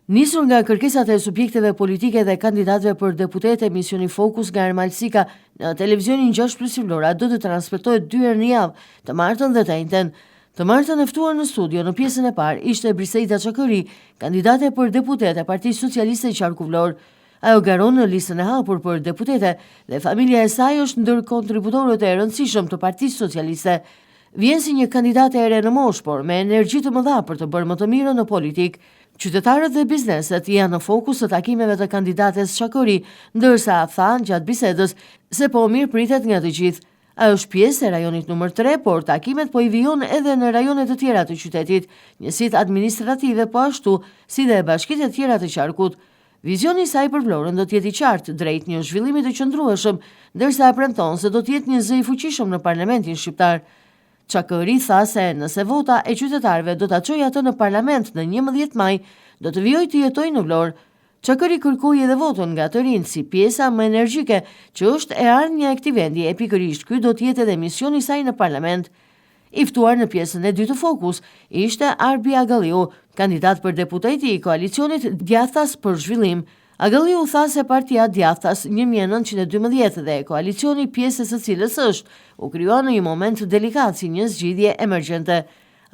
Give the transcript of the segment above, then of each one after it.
Nisur nga kërkesat e subjekteve politike dhe kandidatëve për deputete, misioni Fokus nga Ermalsika në televizionin 6+ Vlora do të transmetohet 2 herë në javë, të martën dhe të njëjtën. Të martën e ftuar në studio në pjesën e parë ishte Briseida Çakëri, kandidate për deputete e Partisë Socialiste e Qarku Vlorë. Ajo garon në listën e hapur për deputete dhe familja e saj është ndër kontributorët e rëndësishëm të Partisë Socialiste. Vjen si një kandidate e re në moshë, por me energji të mëdha për të bërë më të mirën në politikë. Qytetarët dhe bizneset janë në fokus të takimeve të kandidates Çakëri, ndërsa tha gjatë bisedës se po mirë pritet nga të gjithë. Ajo është pjesë e rajonit numër 3, por takimet po i vijon edhe në rajonet të tjera të qytetit, njësitë administrative po ashtu si dhe bashkitë e tjera të qarkut. Vizioni i saj për Vlorën do të jetë i qartë drejt një zhvillimi të qëndrueshëm, ndërsa premton se do të jetë një zë i fuqishëm në parlamentin shqiptar. Çakëri tha se nëse vota e qytetarëve do ta çojë atë në parlament në 11 maj, do të vijojë të jetojë në Vlorë. Çakëri kërkoi edhe votën nga të rinjtë si pjesa më energjike që është e ardhmja e këtij vendi, e pikërisht ky do të jetë edhe misioni i saj në parlament. I ftuar në pjesën e dytë të Fokus ishte Arbi Agalliu, kandidat për deputeti i koalicionit Djathtas për Zhvillim. Agalliu tha se partia Djathtas 1912 dhe koalicioni pjesës së cilës është, u krijua në një moment delikat si një zgjidhje emergjente.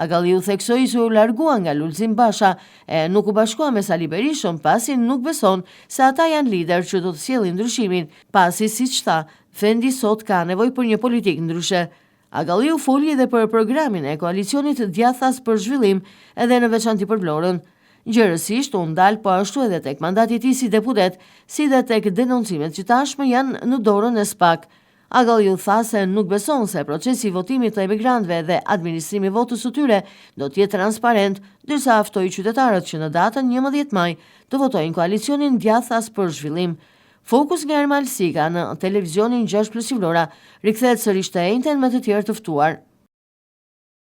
Agalliu theksoi se u largua nga Lulzim Basha e nuk u bashkua me Sali Berishën pasi nuk beson se ata janë lider që do të sjellin ndryshimin, pasi siç tha, vendi sot ka nevojë për një politikë ndryshe. Agalliu foli edhe për programin e koalicionit Djathtas për Zhvillim edhe në veçantë për Vlorën. Gjërësisht u ndal po ashtu edhe tek mandati i tij si deputet, si dhe tek denoncimet që tashmë janë në dorën e SPAK. Agalliu tha se nuk beson se procesi i votimit të emigrantëve dhe administrimi i votës së tyre do të jetë transparent, ndërsa ftoi qytetarët që në datën 11 maj të votojnë koalicionin Djathtas për Zhvillim. Fokus nga Ermalsika në televizionin 6+ Vlora rikthehet sërish të njëjtën me të tjerë të ftuar.